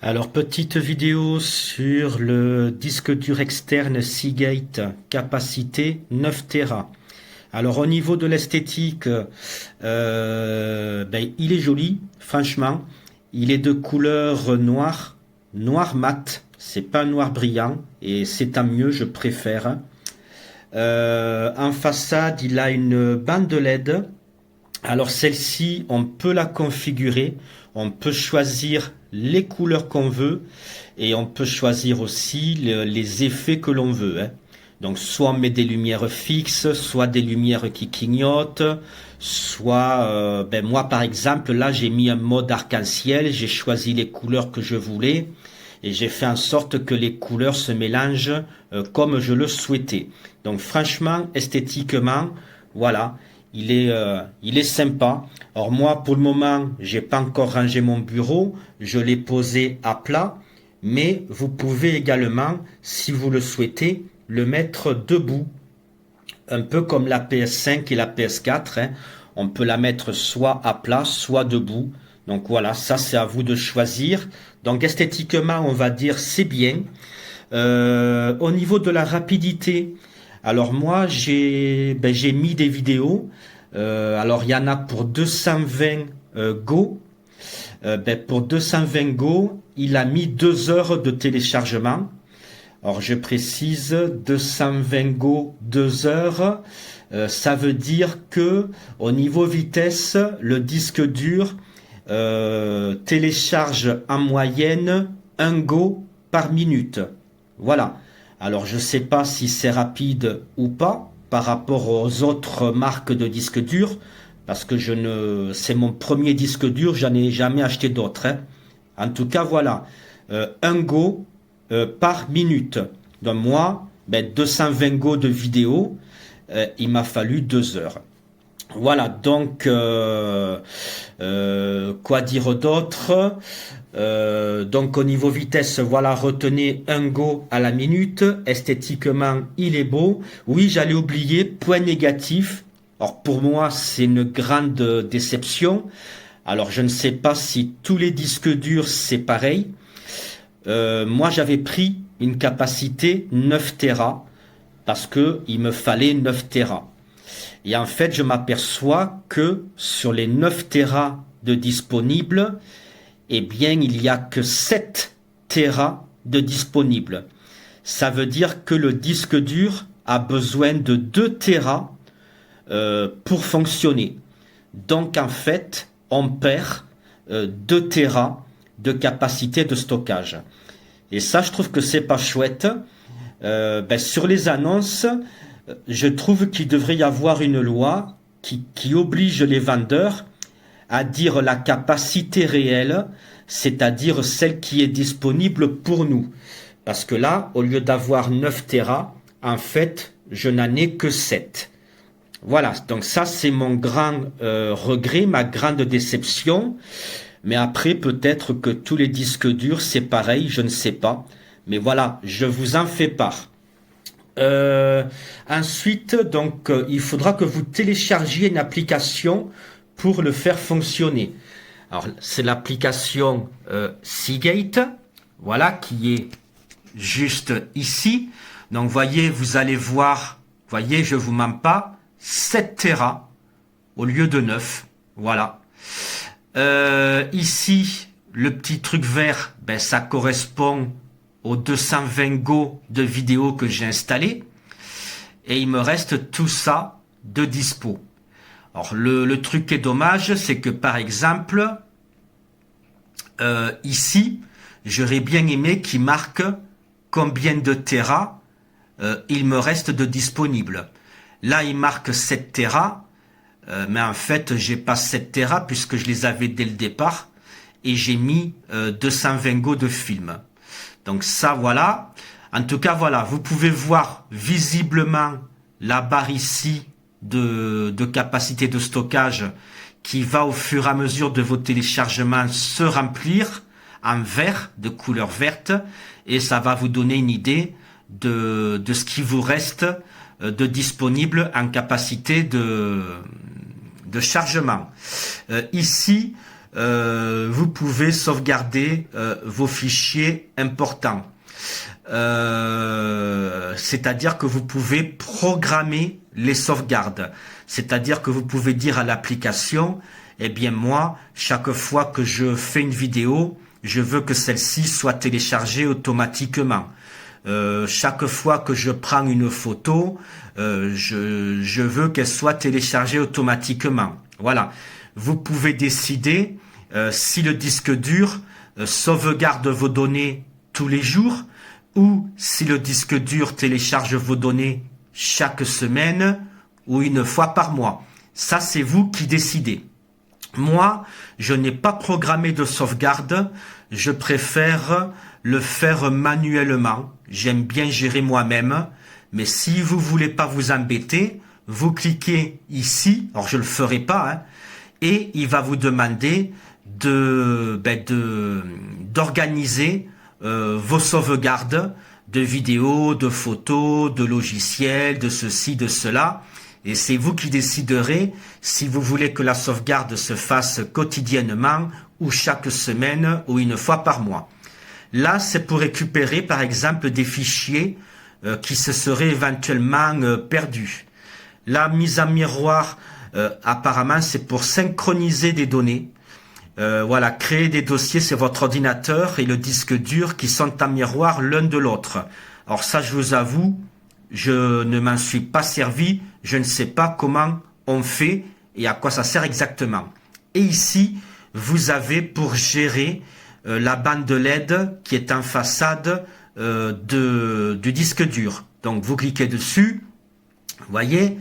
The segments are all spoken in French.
Alors, petite vidéo sur le disque dur externe Seagate, capacité 9 Tera. Alors, au niveau de l'esthétique, il est joli, franchement. Il est de couleur noire, noir mat. C'est pas noir brillant et c'est tant mieux, je préfère. En façade, il a une bande LED. Alors celle-ci, on peut la configurer, on peut choisir les couleurs qu'on veut et on peut choisir aussi les effets que l'on veut, hein. Donc soit on met des lumières fixes, soit des lumières qui clignotent, soit moi par exemple là j'ai mis un mode arc-en-ciel, j'ai choisi les couleurs que je voulais et j'ai fait en sorte que les couleurs se mélangent comme je le souhaitais. Donc franchement, esthétiquement, voilà, il est sympa. Alors moi, pour le moment, j'ai pas encore rangé mon bureau, je l'ai posé à plat, mais vous pouvez également, si vous le souhaitez, le mettre debout, un peu comme la PS5 et la PS4, hein. On peut la mettre soit à plat, soit debout. Donc voilà, ça c'est à vous de choisir. Donc esthétiquement, on va dire c'est bien. Au niveau de la rapidité, alors moi j'ai mis des vidéos. Alors il y en a pour 220 Go. Pour 220 Go, il a mis 2 heures de téléchargement. Alors je précise 220 Go 2 heures. Ça veut dire que au niveau vitesse, le disque dur télécharge en moyenne 1 Go par minute. Voilà. Alors je ne sais pas si c'est rapide ou pas par rapport aux autres marques de disques durs, parce que c'est mon premier disque dur, j'en ai jamais acheté d'autres, hein. En tout cas, voilà, 1 Go par minute. Donc moi, 220 Go de vidéo, il m'a fallu 2 heures. Voilà, donc quoi dire d'autre? Donc au niveau vitesse, voilà, retenez 1 Go à la minute. Esthétiquement, il est beau. Oui, j'allais oublier, point négatif. Alors pour moi, c'est une grande déception. Alors je ne sais pas si tous les disques durs c'est pareil. Moi j'avais pris une capacité 9 Tera parce que il me fallait 9 Tera. Et en fait, je m'aperçois que sur les 9 Tera de disponibles, eh bien, il n'y a que 7 Tera de disponibles. Ça veut dire que le disque dur a besoin de 2 Tera pour fonctionner. Donc, en fait, on perd 2 Tera de capacité de stockage. Et ça, je trouve que c'est pas chouette. Sur les annonces, je trouve qu'il devrait y avoir une loi qui oblige les vendeurs à dire la capacité réelle, c'est-à-dire celle qui est disponible pour nous. Parce que là, au lieu d'avoir 9 Tera, en fait, je n'en ai que 7. Voilà, donc ça c'est mon grand regret, ma grande déception. Mais après, peut-être que tous les disques durs, c'est pareil, je ne sais pas. Mais voilà, je vous en fais part. Ensuite, donc, il faudra que vous téléchargiez une application pour le faire fonctionner. Alors, c'est l'application Seagate, voilà, qui est juste ici. Donc, voyez, vous allez voir, voyez, je vous mens pas, 7 Tera au lieu de 9. Voilà. Ici, le petit truc vert, ça correspond aux 220 Go de vidéo que j'ai installé. Et il me reste tout ça de dispo. Alors, le truc qui est dommage, c'est que par exemple, ici, j'aurais bien aimé qu'il marque combien de Tera il me reste de disponible. Là, il marque 7 Tera, mais en fait, j'ai pas 7 Tera puisque je les avais dès le départ et j'ai mis 220 Go de film. Donc ça, voilà. En tout cas, voilà, vous pouvez voir visiblement la barre ici de capacité de stockage qui va au fur et à mesure de vos téléchargements se remplir en vert, de couleur verte, et ça va vous donner une idée de ce qui vous reste de disponible en capacité de chargement. Ici, vous pouvez sauvegarder vos fichiers importants. C'est-à-dire que vous pouvez programmer les sauvegardes. C'est-à-dire que vous pouvez dire à l'application, eh bien moi, chaque fois que je fais une vidéo, je veux que celle-ci soit téléchargée automatiquement. Chaque fois que je prends une photo, je veux qu'elle soit téléchargée automatiquement. Voilà. Vous pouvez décider si le disque dur sauvegarde vos données tous les jours ou si le disque dur télécharge vos données chaque semaine ou une fois par mois. Ça, c'est vous qui décidez. Moi, je n'ai pas programmé de sauvegarde. Je préfère le faire manuellement. J'aime bien gérer moi-même. Mais si vous voulez pas vous embêter, vous cliquez ici. Alors, je le ferai pas, hein, et il va vous demander d'organiser vos sauvegardes de vidéos, de photos, de logiciels, de ceci, de cela. Et c'est vous qui déciderez si vous voulez que la sauvegarde se fasse quotidiennement ou chaque semaine ou une fois par mois. Là, c'est pour récupérer par exemple des fichiers qui se seraient éventuellement perdus. La mise en miroir, apparemment, c'est pour synchroniser des données. Voilà, créer des dossiers, c'est votre ordinateur et le disque dur qui sont en miroir l'un de l'autre. Alors ça, je vous avoue, je ne m'en suis pas servi, je ne sais pas comment on fait et à quoi ça sert exactement. Et ici, vous avez pour gérer la bande LED qui est en façade du disque dur. Donc vous cliquez dessus, vous voyez.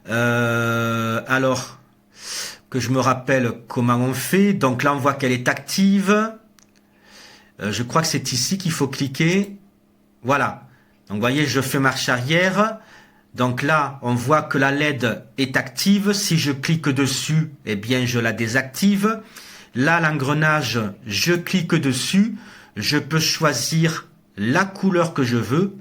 Alors, que je me rappelle comment on fait. Donc là, on voit qu'elle est active. Je crois que c'est ici qu'il faut cliquer. Voilà. Donc vous voyez, je fais marche arrière. Donc là, on voit que la LED est active. Si je clique dessus, eh bien, je la désactive. Là, l'engrenage, je clique dessus. Je peux choisir la couleur que je veux.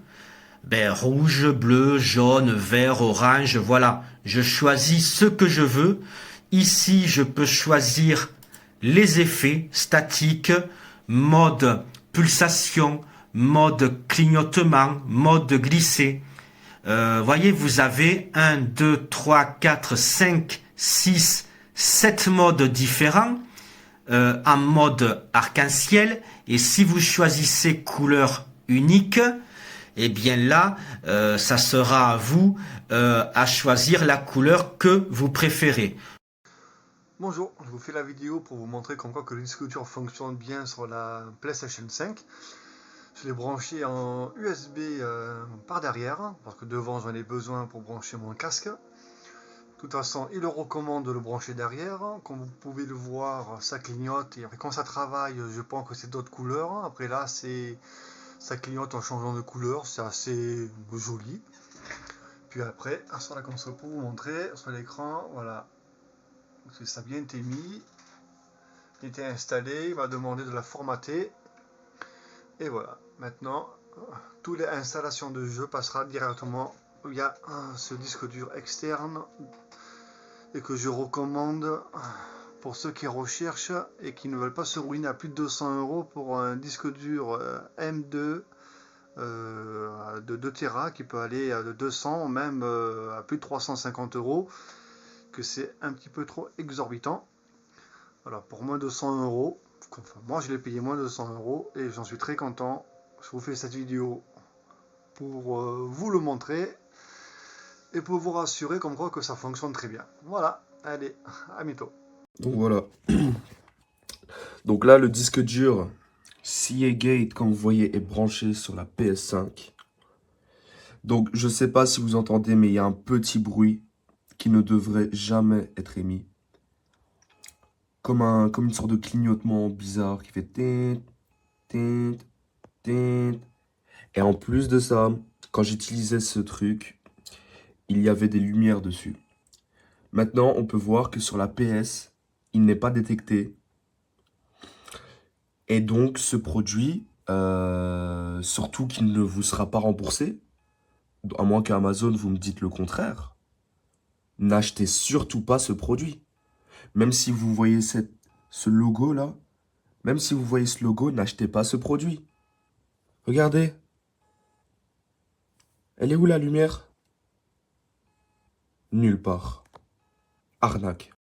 Ben, rouge, bleu, jaune, vert, orange, voilà. Je choisis ce que je veux. Ici, je peux choisir les effets statiques, mode pulsation, mode clignotement, mode glissé. Voyez, vous avez 1, 2, 3, 4, 5, 6, 7 modes différents en mode arc-en-ciel. Et si vous choisissez couleur unique, eh bien là, ça sera à vous à choisir la couleur que vous préférez. Bonjour, je vous fais la vidéo pour vous montrer comme quoi que le disque dur fonctionne bien sur la PlayStation 5. Je l'ai branché en USB par derrière, parce que devant j'en ai besoin pour brancher mon casque. De toute façon, il le recommande de le brancher derrière. Comme vous pouvez le voir, ça clignote et après quand ça travaille, je pense que c'est d'autres couleurs. Après là, ça clignote en changeant de couleur, c'est assez joli. Puis après, sur la console pour vous montrer, sur l'écran, voilà. Ça a bien été mis, il était installé, il va demander de la formater. Et voilà, maintenant, toute l'installation de jeu passera directement via ce disque dur externe et que je recommande pour ceux qui recherchent et qui ne veulent pas se ruiner à plus de 200 € pour un disque dur M2 de 2 Tera qui peut aller de 200 même à plus de 350 €, que c'est un petit peu trop exorbitant. Voilà, pour moins de 100 €, enfin, moi je l'ai payé moins de 100 € et j'en suis très content. Je vous fais cette vidéo pour vous le montrer et pour vous rassurer comme quoi que ça fonctionne très bien. Voilà, allez, à bientôt. Donc voilà. Donc là, le disque dur Seagate, comme vous voyez, est branché sur la PS5. Donc je sais pas si vous entendez, mais il y a un petit bruit qui ne devrait jamais être émis. Comme une sorte de clignotement bizarre qui fait tint, tint, tint. Et en plus de ça, quand j'utilisais ce truc, il y avait des lumières dessus. Maintenant, on peut voir que sur la PS, il n'est pas détecté. Et donc, ce produit, surtout qu'il ne vous sera pas remboursé, à moins qu'Amazon vous me dites le contraire, n'achetez surtout pas ce produit. Même si vous voyez ce logo-là, même si vous voyez ce logo, n'achetez pas ce produit. Regardez. Elle est où la lumière? Nulle part. Arnaque.